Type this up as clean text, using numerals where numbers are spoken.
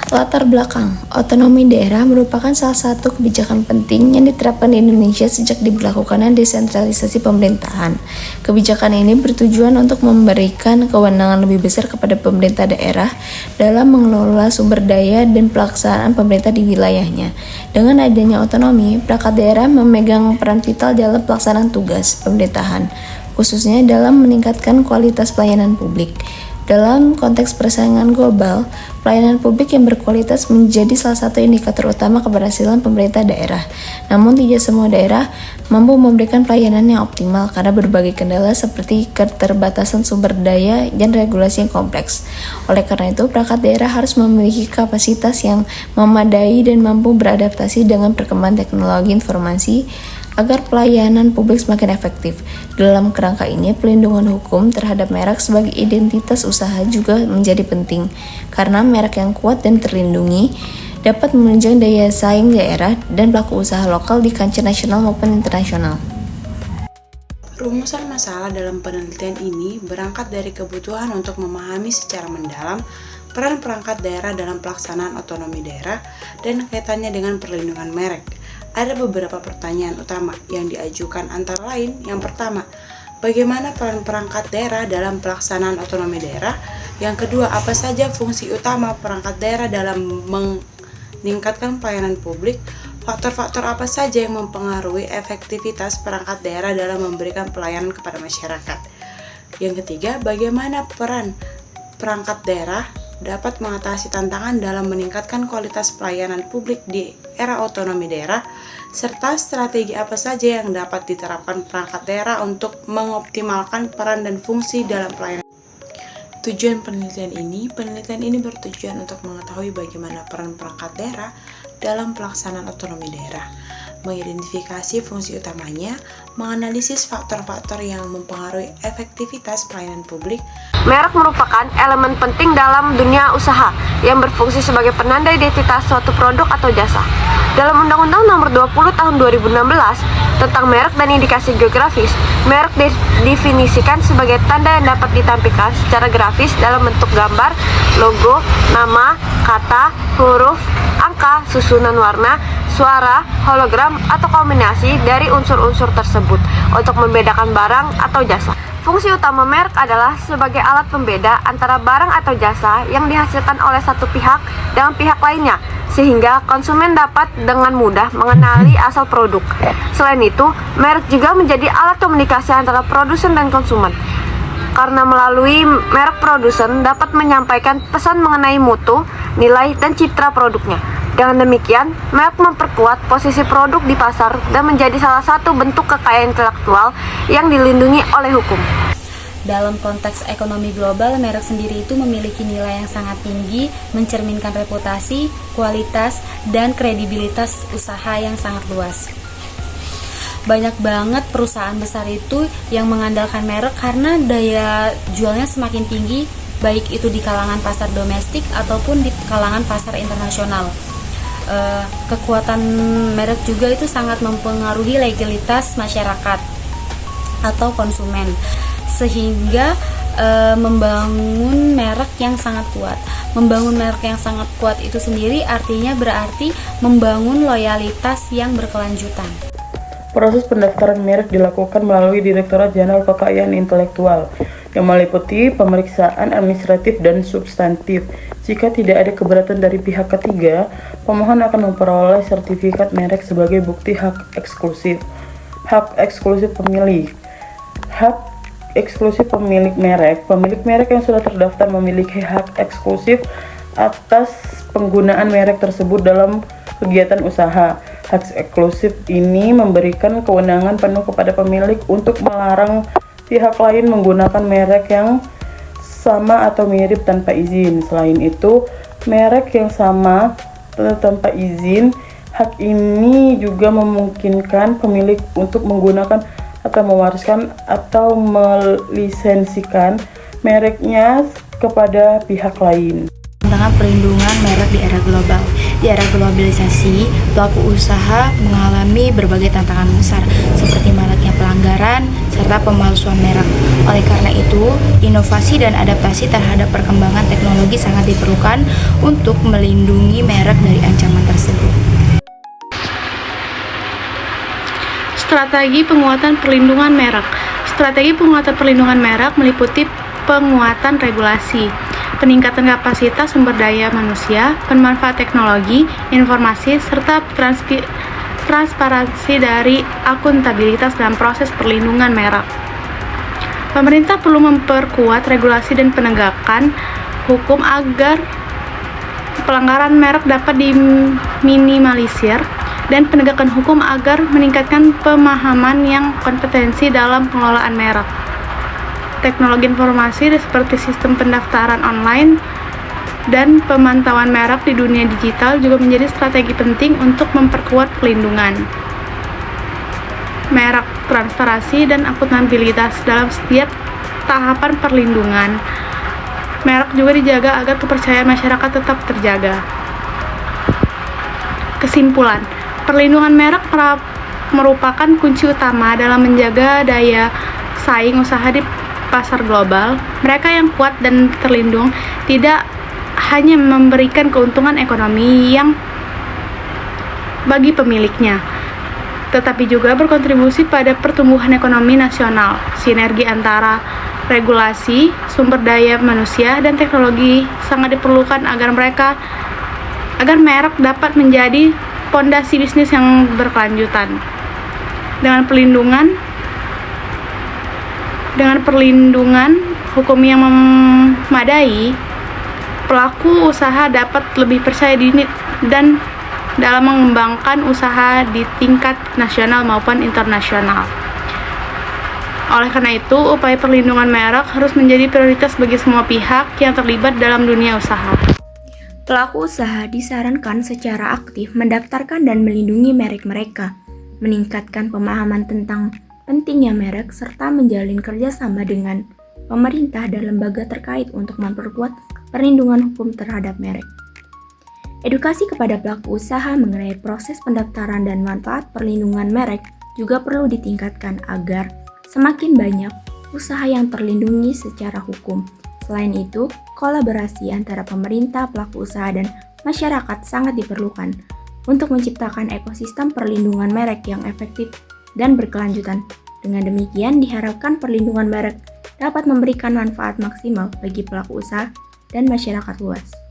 Latar belakang, otonomi daerah merupakan salah satu kebijakan penting yang diterapkan di Indonesia sejak diberlakukannya desentralisasi pemerintahan. Kebijakan ini bertujuan untuk memberikan kewenangan lebih besar kepada pemerintah daerah dalam mengelola sumber daya dan pelaksanaan pemerintah di wilayahnya. Dengan adanya otonomi, perangkat daerah memegang peran vital dalam pelaksanaan tugas pemerintahan, khususnya dalam meningkatkan kualitas pelayanan publik. Dalam konteks persaingan global, pelayanan publik yang berkualitas menjadi salah satu indikator utama keberhasilan pemerintah daerah. Namun tidak semua daerah mampu memberikan pelayanan yang optimal karena berbagai kendala seperti keterbatasan sumber daya dan regulasi yang kompleks. Oleh karena itu, perangkat daerah harus memiliki kapasitas yang memadai dan mampu beradaptasi dengan perkembangan teknologi informasi agar pelayanan publik semakin efektif. Dalam kerangka ini, pelindungan hukum terhadap merek sebagai identitas usaha juga menjadi penting, karena merek yang kuat dan terlindungi dapat menunjang daya saing daerah dan pelaku usaha lokal di kancah nasional maupun internasional. Rumusan masalah dalam penelitian ini berangkat dari kebutuhan untuk memahami secara mendalam peran perangkat daerah dalam pelaksanaan otonomi daerah dan kaitannya dengan perlindungan merek. Ada beberapa pertanyaan utama yang diajukan antara lain. Yang pertama, bagaimana peran perangkat daerah dalam pelaksanaan otonomi daerah? Yang kedua, apa saja fungsi utama perangkat daerah dalam meningkatkan pelayanan publik? Faktor-faktor apa saja yang mempengaruhi efektivitas perangkat daerah dalam memberikan pelayanan kepada masyarakat? Yang ketiga, bagaimana peran perangkat daerah dapat mengatasi tantangan dalam meningkatkan kualitas pelayanan publik di era otonomi daerah, serta strategi apa saja yang dapat diterapkan perangkat daerah untuk mengoptimalkan peran dan fungsi dalam pelayanan. Tujuan penelitian ini bertujuan untuk mengetahui bagaimana peran perangkat daerah dalam pelaksanaan otonomi daerah, mengidentifikasi fungsi utamanya, menganalisis faktor-faktor yang mempengaruhi efektivitas pelayanan publik. Merek merupakan elemen penting dalam dunia usaha yang berfungsi sebagai penanda identitas suatu produk atau jasa. Dalam Undang-Undang Nomor 20 Tahun 2016 tentang merek dan indikasi geografis, merek didefinisikan sebagai tanda yang dapat ditampilkan secara grafis dalam bentuk gambar, logo, nama, kata, huruf, angka, susunan warna, suara, hologram, atau kombinasi dari unsur-unsur tersebut untuk membedakan barang atau jasa. Fungsi utama merek adalah sebagai alat pembeda antara barang atau jasa yang dihasilkan oleh satu pihak dengan pihak lainnya, sehingga konsumen dapat dengan mudah mengenali asal produk. Selain itu, merek juga menjadi alat komunikasi antara produsen dan konsumen, karena melalui merek produsen dapat menyampaikan pesan mengenai mutu, nilai, dan citra produknya. Dengan demikian, merek memperkuat posisi produk di pasar dan menjadi salah satu bentuk kekayaan intelektual yang dilindungi oleh hukum. Dalam konteks ekonomi global, merek sendiri itu memiliki nilai yang sangat tinggi, mencerminkan reputasi, kualitas, dan kredibilitas usaha yang sangat luas. Banyak banget perusahaan besar itu yang mengandalkan merek karena daya jualnya semakin tinggi, baik itu di kalangan pasar domestik ataupun di kalangan pasar internasional. Kekuatan merek juga itu sangat mempengaruhi legalitas masyarakat atau konsumen, sehingga membangun merek yang sangat kuat. Membangun merek yang sangat kuat itu sendiri artinya berarti membangun loyalitas yang berkelanjutan. Proses pendaftaran merek dilakukan melalui Direktorat Jenderal Kekayaan Intelektual yang meliputi pemeriksaan administratif dan substantif. Jika tidak ada keberatan dari pihak ketiga, pemohon akan memperoleh sertifikat merek sebagai bukti hak eksklusif. Hak eksklusif pemilik. Hak eksklusif pemilik merek yang sudah terdaftar memiliki hak eksklusif atas penggunaan merek tersebut dalam kegiatan usaha. Hak eksklusif ini memberikan kewenangan penuh kepada pemilik untuk melarang pihak lain menggunakan merek yang sama atau mirip tanpa izin. Selain itu, merek yang sama tanpa izin, hak ini juga memungkinkan pemilik untuk menggunakan atau mewariskan atau melisensikan mereknya kepada pihak lain. Tentang perlindungan merek di era global. Di era globalisasi, pelaku usaha mengalami berbagai tantangan besar seperti maraknya pelanggaran serta pemalsuan merek. Oleh karena itu, inovasi dan adaptasi terhadap perkembangan teknologi sangat diperlukan untuk melindungi merek dari ancaman tersebut. Strategi penguatan perlindungan merek. Strategi penguatan perlindungan merek meliputi penguatan regulasi, peningkatan kapasitas sumber daya manusia, pemanfaat teknologi, informasi, serta transparansi dari akuntabilitas dalam proses perlindungan merek. Pemerintah perlu memperkuat regulasi dan penegakan hukum agar pelanggaran merek dapat diminimalisir, dan penegakan hukum agar meningkatkan pemahaman yang kompetensi dalam pengelolaan merek. Teknologi informasi seperti sistem pendaftaran online dan pemantauan merek di dunia digital juga menjadi strategi penting untuk memperkuat perlindungan merek, transparansi, dan akuntabilitas dalam setiap tahapan perlindungan merek juga dijaga agar kepercayaan masyarakat tetap terjaga. Kesimpulan, perlindungan merek merupakan kunci utama dalam menjaga daya saing usaha di pasar global. Mereka yang kuat dan terlindung tidak hanya memberikan keuntungan ekonomi yang bagi pemiliknya, tetapi juga berkontribusi pada pertumbuhan ekonomi nasional. Sinergi antara regulasi, sumber daya manusia, dan teknologi sangat diperlukan agar merek dapat menjadi fondasi bisnis yang berkelanjutan. Dengan perlindungan hukum yang memadai, pelaku usaha dapat lebih percaya diri dan dalam mengembangkan usaha di tingkat nasional maupun internasional. Oleh karena itu, upaya perlindungan merek harus menjadi prioritas bagi semua pihak yang terlibat dalam dunia usaha. Pelaku usaha disarankan secara aktif mendaftarkan dan melindungi merek mereka, meningkatkan pemahaman tentang pentingnya merek, serta menjalin kerjasama dengan pemerintah dan lembaga terkait untuk memperkuat perlindungan hukum terhadap merek. Edukasi kepada pelaku usaha mengenai proses pendaftaran dan manfaat perlindungan merek juga perlu ditingkatkan agar semakin banyak usaha yang terlindungi secara hukum. Selain itu, kolaborasi antara pemerintah, pelaku usaha, dan masyarakat sangat diperlukan untuk menciptakan ekosistem perlindungan merek yang efektif dan berkelanjutan. Dengan demikian, diharapkan perlindungan merek dapat memberikan manfaat maksimal bagi pelaku usaha dan masyarakat luas.